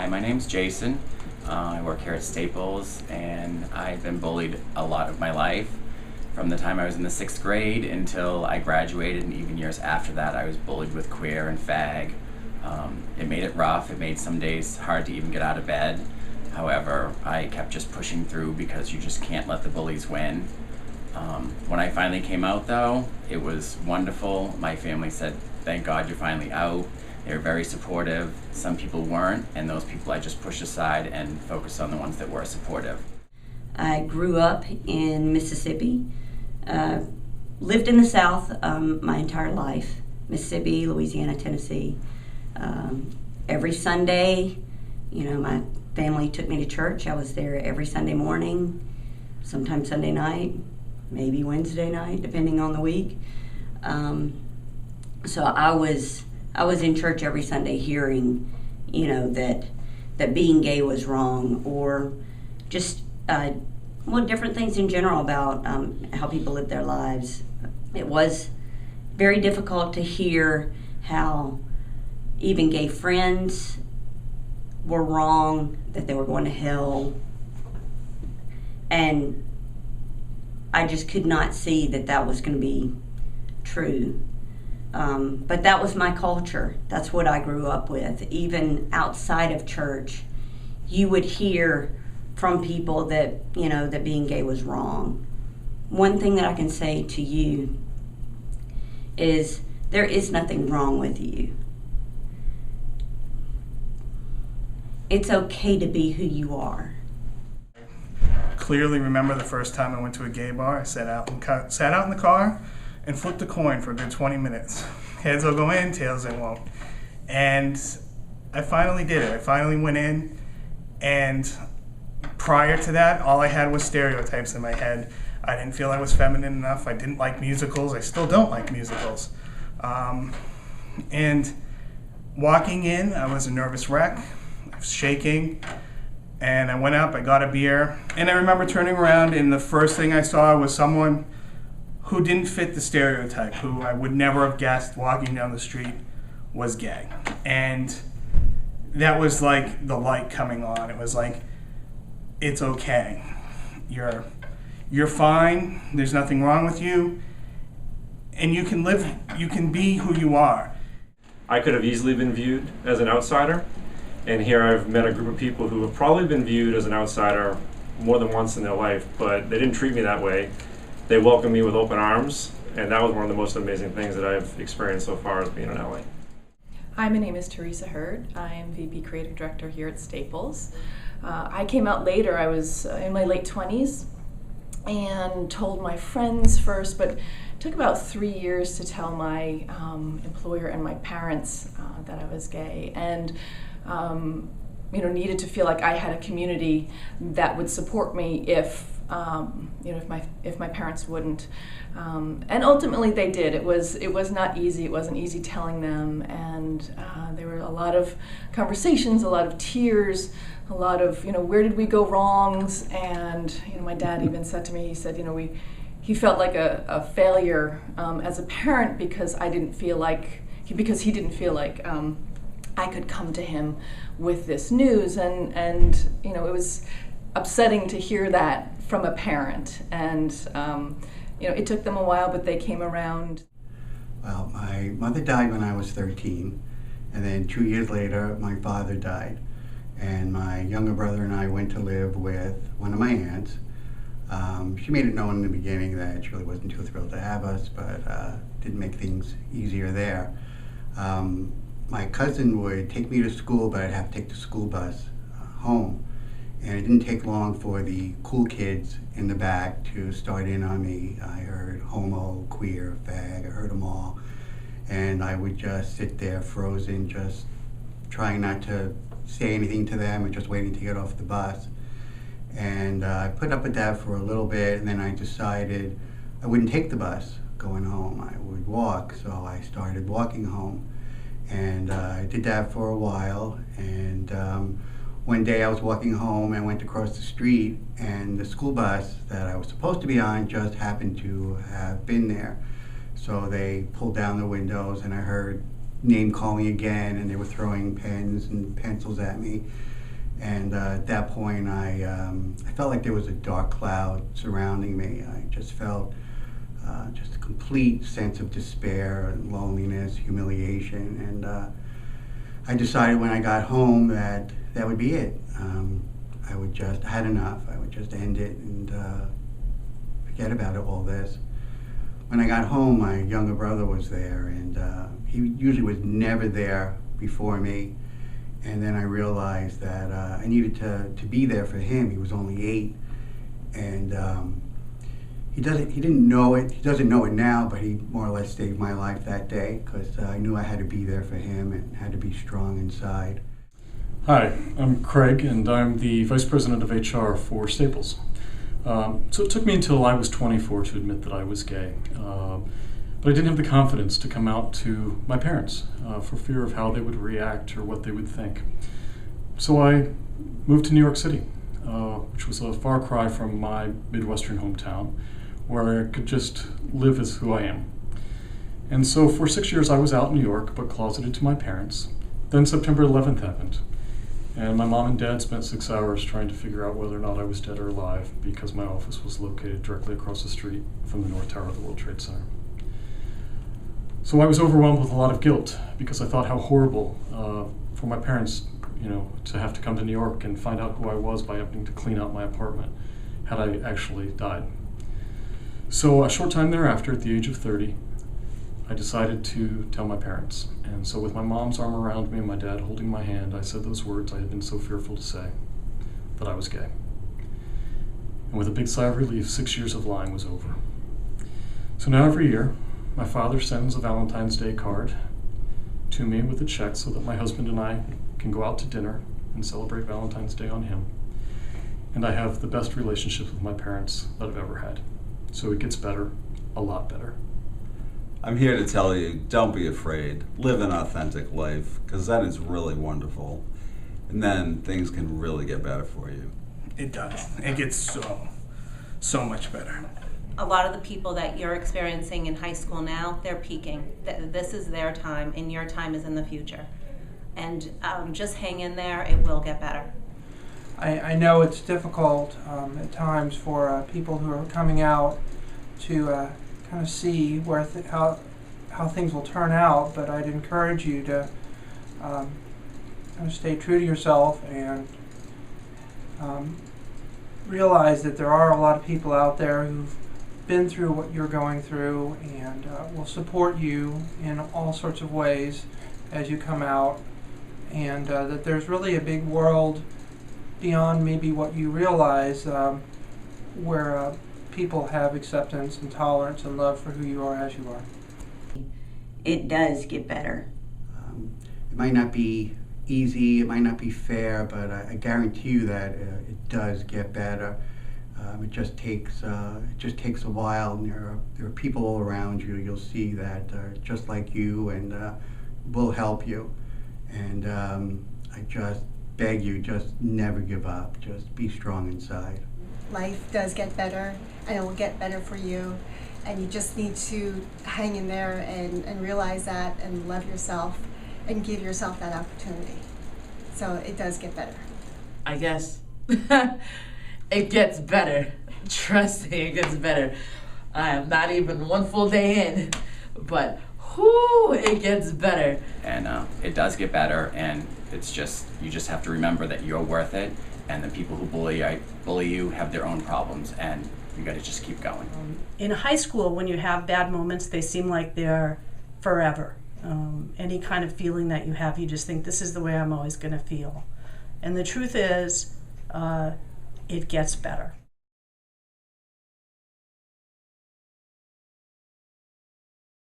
Hi, my name's Jason. I work here at Staples, and I've been bullied a lot of my life. From the time I was in the 6th grade until I graduated, and even years after that, I was bullied with queer and fag. It made it rough. It made some days hard to even get out of bed. However, I kept just pushing through because you just can't let the bullies win. When I finally came out, though, it was wonderful. My family said, "Thank God you're finally out." They were very supportive. Some people weren't, and those people I just pushed aside and focused on the ones that were supportive. I grew up in Mississippi, lived in the South my entire life, Mississippi, Louisiana, Tennessee. Every Sunday, my family took me to church. I was there every Sunday morning, sometimes Sunday night, maybe Wednesday night, depending on the week. So I was in church every Sunday hearing, that being gay was wrong, or just different things in general about how people live their lives. It was very difficult to hear how even gay friends were wrong, that they were going to hell, and I just could not see that was going to be true. But that was my culture. That's what I grew up with. Even outside of church, you would hear from people that, that being gay was wrong. One thing that I can say to you is there is nothing wrong with you. It's okay to be who you are. Clearly remember the first time I went to a gay bar. I sat out in the car and flipped a coin for a good 20 minutes. Heads will go in, tails they won't. And I finally did it. I finally went in, and prior to that, all I had was stereotypes in my head. I didn't feel I was feminine enough. I didn't like musicals. I still don't like musicals. And walking in, I was a nervous wreck. I was shaking. And I went up, I got a beer, and I remember turning around, and the first thing I saw was someone who didn't fit the stereotype, who I would never have guessed walking down the street was gay. And that was like the light coming on. It was like, it's okay. You're fine, there's nothing wrong with you, and you can be who you are. I could have easily been viewed as an outsider. And here I've met a group of people who have probably been viewed as an outsider more than once in their life, but they didn't treat me that way. They welcomed me with open arms, and that was one of the most amazing things that I've experienced so far as being in LA. Hi, my name is Teresa Hurd. I am VP Creative Director here at Staples. I came out later. I was in my late 20s and told my friends first, but it took about 3 years to tell my employer and my parents that I was gay. And needed to feel like I had a community that would support me if my parents wouldn't. And ultimately they did. It was not easy. It wasn't easy telling them, and there were a lot of conversations, a lot of tears, a lot of where did we go wrongs. And my dad even said to me, he said he felt like a failure as a parent because he didn't feel like I could come to him with this news, and it was upsetting to hear that from a parent, and it took them a while, but they came around. Well, my mother died when I was 13, and then 2 years later my father died, and my younger brother and I went to live with one of my aunts. She made it known in the beginning that she really wasn't too thrilled to have us, but didn't make things easier there. My cousin would take me to school, but I'd have to take the school bus home. And it didn't take long for the cool kids in the back to start in on me. I heard homo, queer, fag, I heard them all. And I would just sit there frozen, just trying not to say anything to them and just waiting to get off the bus. And I put up with that for a little bit, and then I decided I wouldn't take the bus going home. I would walk, so I started walking home. And I did that for a while, and one day I was walking home and went across the street, and the school bus that I was supposed to be on just happened to have been there. So they pulled down the windows, and I heard name calling again, and they were throwing pens and pencils at me. And at that point, I felt like there was a dark cloud surrounding me. I just felt just a complete sense of despair and loneliness, humiliation. And I decided when I got home that that would be it. I had enough. I would just end it and forget about it, all this. When I got home, my younger brother was there, and he usually was never there before me. And then I realized that I needed to be there for him. He was only 8, and he didn't know it. He doesn't know it now, but he more or less saved my life that day, because I knew I had to be there for him and had to be strong inside. Hi, I'm Craig, and I'm the Vice President of HR for Staples. So it took me until I was 24 to admit that I was gay. But I didn't have the confidence to come out to my parents for fear of how they would react or what they would think. So I moved to New York City, which was a far cry from my Midwestern hometown, where I could just live as who I am. And so for 6 years I was out in New York, but closeted to my parents. Then September 11th happened. And my mom and dad spent 6 hours trying to figure out whether or not I was dead or alive, because my office was located directly across the street from the North Tower of the World Trade Center. So I was overwhelmed with a lot of guilt, because I thought how horrible for my parents, to have to come to New York and find out who I was by having to clean out my apartment had I actually died. So a short time thereafter, at the age of 30, I decided to tell my parents. And so with my mom's arm around me and my dad holding my hand, I said those words I had been so fearful to say, that I was gay. And with a big sigh of relief, 6 years of lying was over. So now every year, my father sends a Valentine's Day card to me with a check so that my husband and I can go out to dinner and celebrate Valentine's Day on him. And I have the best relationship with my parents that I've ever had. So it gets better, a lot better. I'm here to tell you, don't be afraid. Live an authentic life, because that is really wonderful. And then things can really get better for you. It does. It gets so much better. A lot of the people that you're experiencing in high school now, they're peaking. This is their time, and your time is in the future. And just hang in there, it will get better. I know it's difficult at times for people who are coming out to kind of see where how things will turn out, but I'd encourage you to kind of stay true to yourself and realize that there are a lot of people out there who've been through what you're going through and will support you in all sorts of ways as you come out, and that there's really a big world beyond maybe what you realize where people have acceptance and tolerance and love for who you are as you are. It does get better. It might not be easy, it might not be fair, but I guarantee you that it does get better. It just takes a while, and there are people all around you. You'll see that are just like you and will help you. And I just beg you, just never give up. Just be strong inside. Life does get better, and it will get better for you. And you just need to hang in there and realize that and love yourself and give yourself that opportunity. So it does get better. I guess. It gets better. Trust me, it gets better. I am not even one full day in, but whoo, it gets better. And it does get better, and it's just, you just have to remember that you're worth it, and the people who bully you have their own problems, and you gotta just keep going. In high school, when you have bad moments, they seem like they're forever. Any kind of feeling that you have, you just think, this is the way I'm always gonna feel. And the truth is, it gets better.